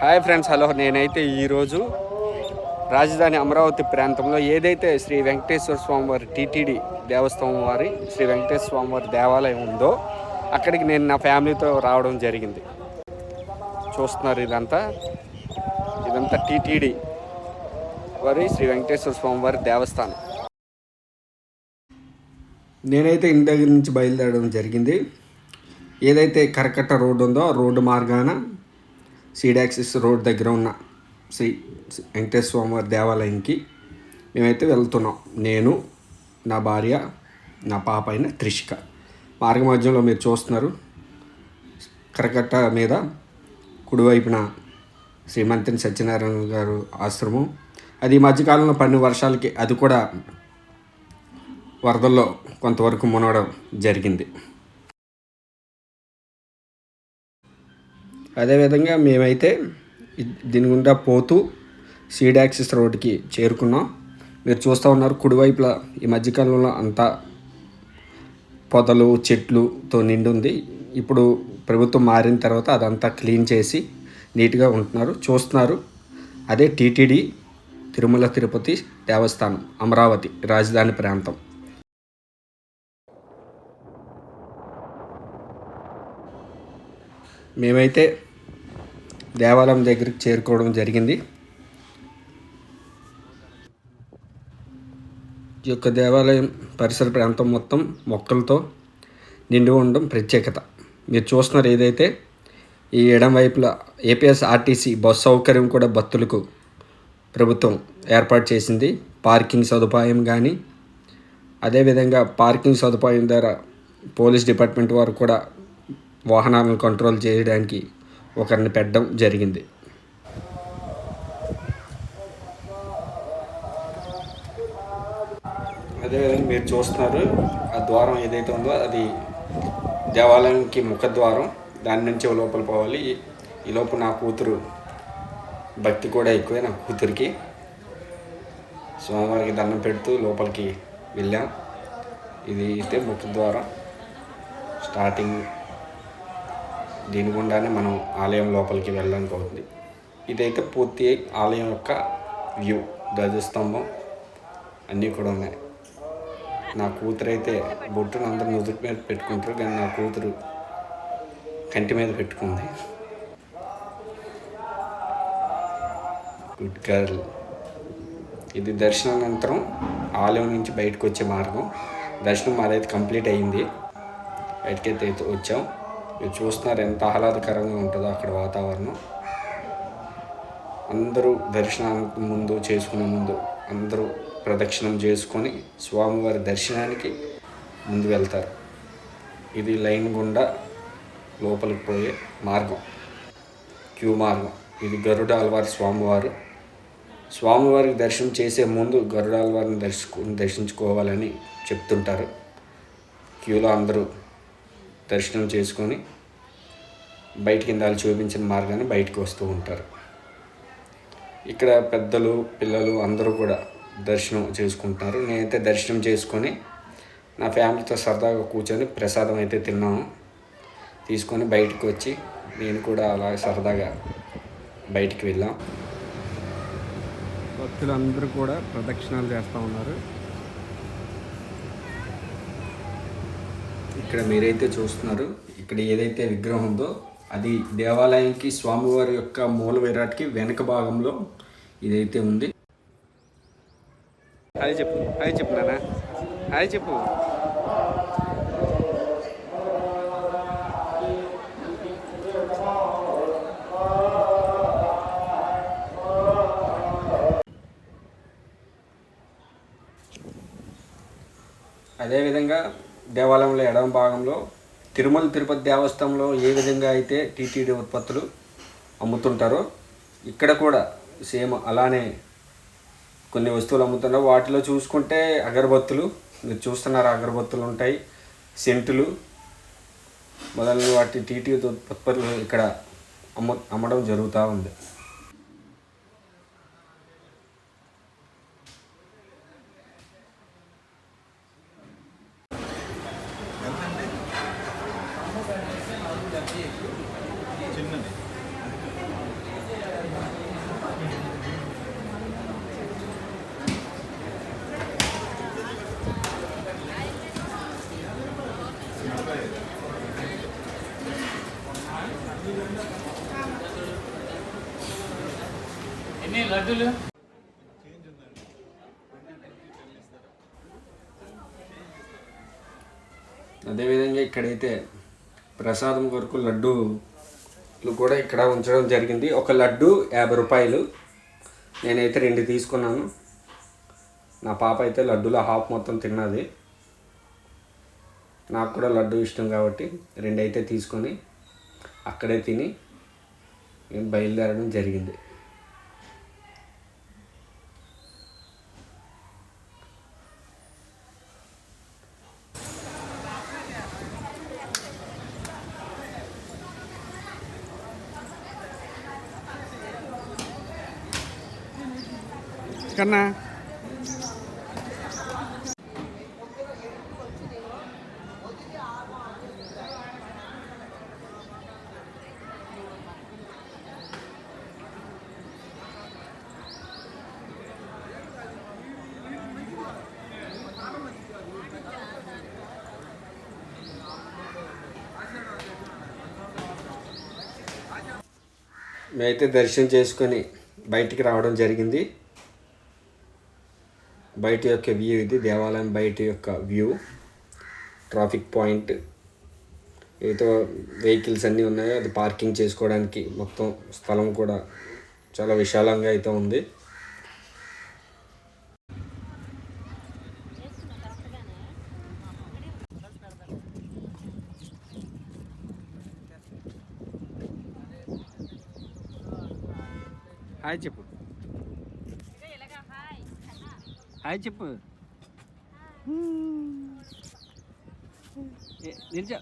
Hi friends, hello. నేనైతే ఈరోజు రాజధాని అమరావతి ప్రాంతంలో ఏదైతే శ్రీ వెంకటేశ్వర స్వామివారి టీటీడీ దేవస్థానం వారి శ్రీ వెంకటేశ్వర స్వామివారి దేవాలయం ఉందో అక్కడికి నేను నా ఫ్యామిలీతో రావడం జరిగింది. చూస్తున్నారు, ఇదంతా టీటీడీ వారి శ్రీ వెంకటేశ్వర స్వామివారి దేవస్థానం. నేనైతే ఇంటి దగ్గర నుంచి బయలుదేరడం జరిగింది. ఏదైతే కరకట్ట రోడ్డు ఉందో రోడ్డు మార్గాన సీడాక్సిస్ రోడ్ దగ్గర ఉన్న శ్రీ వెంకటేశ్వర స్వామివారి దేవాలయంకి మేమైతే వెళ్తున్నాం. నేను, నా భార్య, నా పాప అయిన త్రిషిక. మార్గ మధ్యంలో మీరు చూస్తున్నారు, కరకట్ట మీద కుడివైపున శ్రీమంతిని సత్యనారాయణ గారు ఆశ్రమం. అది ఈ మధ్యకాలంలో పడిన వర్షాలకి అది కూడా వరదల్లో కొంతవరకు మునగడం జరిగింది. అదేవిధంగా మేమైతే దీని గుండా పోతూ సీడాక్సిస్ రోడ్డుకి చేరుకున్నాం. మీరు చూస్తూ ఉన్నారు, కుడివైపులా ఈ మధ్యకాలంలో అంతా పొదలు చెట్లుతో నిండి ఉంది. ఇప్పుడు ప్రభుత్వం మారిన తర్వాత అదంతా క్లీన్ చేసి నీట్గా ఉంటున్నారు. చూస్తున్నారు, అదే టీటీడీ తిరుమల తిరుపతి దేవస్థానం, అమరావతి రాజధాని ప్రాంతం. మేమైతే దేవాలయం దగ్గరికి చేరుకోవడం జరిగింది. ఈ యొక్క దేవాలయం పరిసర ప్రాంతం మొత్తం మొక్కలతో నిండి ఉండడం ప్రత్యేకత. మీరు చూస్తున్నారు, ఏదైతే ఈ ఎడం వైపులా ఏపీఎస్ఆర్టీసీ బస్సు సౌకర్యం కూడా భక్తులకు ప్రభుత్వం ఏర్పాటు చేసింది. పార్కింగ్ సదుపాయం కానీ, అదేవిధంగా పార్కింగ్ సదుపాయం ద్వారా పోలీస్ డిపార్ట్మెంట్ వారు కూడా వాహనాలను కంట్రోల్ చేయడానికి ఒకరిని పెట్టడం జరిగింది. అదేవిధంగా మీరు చూస్తున్నారు, ఆ ద్వారం ఏదైతే ఉందో అది దేవాలయానికి ముఖద్వారం. దాని నుంచి లోపల పోవాలి. ఈ లోపు నా కూతురు భక్తి కూడా ఎక్కువే. నా కూతురికి స్వామివారికి దండం పెడుతూ లోపలికి వెళ్ళాం. ఇది అయితే ముఖద్వారం స్టార్టింగ్. దీని గుండానే మనం ఆలయం లోపలికి వెళ్ళడానికి అవుతుంది. ఇదైతే పూర్తి ఆలయం యొక్క వ్యూ. ధ్వజస్తంభం అన్నీ కూడా ఉన్నాయి. నా కూతురు అయితే బొట్టును అందరూ నుదుటి మీద పెట్టుకుంటారు, కానీ నా కూతురు కంటి మీద పెట్టుకుంది. Good girl. ఇది దర్శనానంతరం ఆలయం నుంచి బయటకు వచ్చే మార్గం. దర్శనం మాదైతే కంప్లీట్ అయ్యింది. బయటకైతే వచ్చాం. మీరు చూస్తున్నారు ఎంత ఆహ్లాదకరంగా ఉంటుందో అక్కడ వాతావరణం. అందరూ దర్శనానికి ముందు చేసుకునే ముందు అందరూ ప్రదక్షిణం చేసుకొని స్వామివారి దర్శనానికి ముందు వెళ్తారు. ఇది లైన్ గుండా లోపలికి పోయే మార్గం, క్యూ మార్గం. ఇది గరుడాల్వారి స్వామివారు. స్వామివారికి దర్శనం చేసే ముందు గరుడాల్వారిని దర్శించుకోవాలని చెప్తుంటారు. క్యూలో అందరూ దర్శనం చేసుకొని బయటికి ఇందాలు చూపించిన మార్గాన్ని బయటకు వస్తూ ఉంటారు. ఇక్కడ పెద్దలు పిల్లలు అందరూ కూడా దర్శనం చేసుకుంటున్నారు. నేనైతే దర్శనం చేసుకొని నా ఫ్యామిలీతో సరదాగా కూర్చొని ప్రసాదం అయితే తిన్నాము. తీసుకొని బయటకు వచ్చి నేను కూడా అలా సరదాగా బయటికి వెళ్ళాం. భక్తులు అందరూ కూడా ప్రదక్షిణాలు చేస్తూ ఉన్నారు. ఇక్కడ మీరైతే చూస్తున్నారు, ఇక్కడ ఏదైతే విగ్రహం ఉందో అది దేవాలయానికి స్వామివారి యొక్క మూల విరాట్కి వెనక భాగంలో ఇదైతే ఉంది. హాయ్ చెప్పు, హాయ్ చెప్పు నాన్న, హాయ్ చెప్పు. అదేవిధంగా దేవాలయంలో ఎడమ భాగంలో తిరుమల తిరుపతి దేవస్థానంలో ఏ విధంగా అయితే టీటీడీ ఉత్పత్తులు అమ్ముతుంటారో ఇక్కడ కూడా సేమ్ అలానే కొన్ని వస్తువులు అమ్ముతున్నారు. వాటిలో చూసుకుంటే అగరబత్తులు, మీరు చూస్తున్నారు అగరబత్తులు ఉంటాయి, సెంటులు మొదలైన వాటి టీటీడీ ఉత్పత్తులు ఇక్కడ అమ్మడం జరుగుతూ ఉంది. ఎన్ని లడ్డూలు? అదేవిధంగా ఇక్కడైతే ప్రసాదం కొరకు లడ్డూలు కూడా ఇక్కడ ఉంచడం జరిగింది. ఒక లడ్డు 50 రూపాయలు. నేనైతే 2 తీసుకున్నాను. నా పాప అయితే లడ్డూలో హాఫ్ మొత్తం తిన్నది. నాకు కూడా లడ్డు ఇష్టం కాబట్టి 2 అయితే తీసుకొని అక్కడే తిని నేను బయలుదేరడం జరిగింది. కన్నా మేమైతే దర్శనం చేసుకొని బయటికి రావడం జరిగింది. బయట యొక్క వ్యూ ఇది. దేవాలయం బయట యొక్క వ్యూ. ట్రాఫిక్ పాయింట్ ఏదో వెహికల్స్ అన్నీ ఉన్నాయో అది పార్కింగ్ చేసుకోవడానికి మొత్తం స్థలం కూడా చాలా విశాలంగా అయితే ఉంది. హాయ్ చెప్పు, హాయ్ చెప్పు, నిల్చో.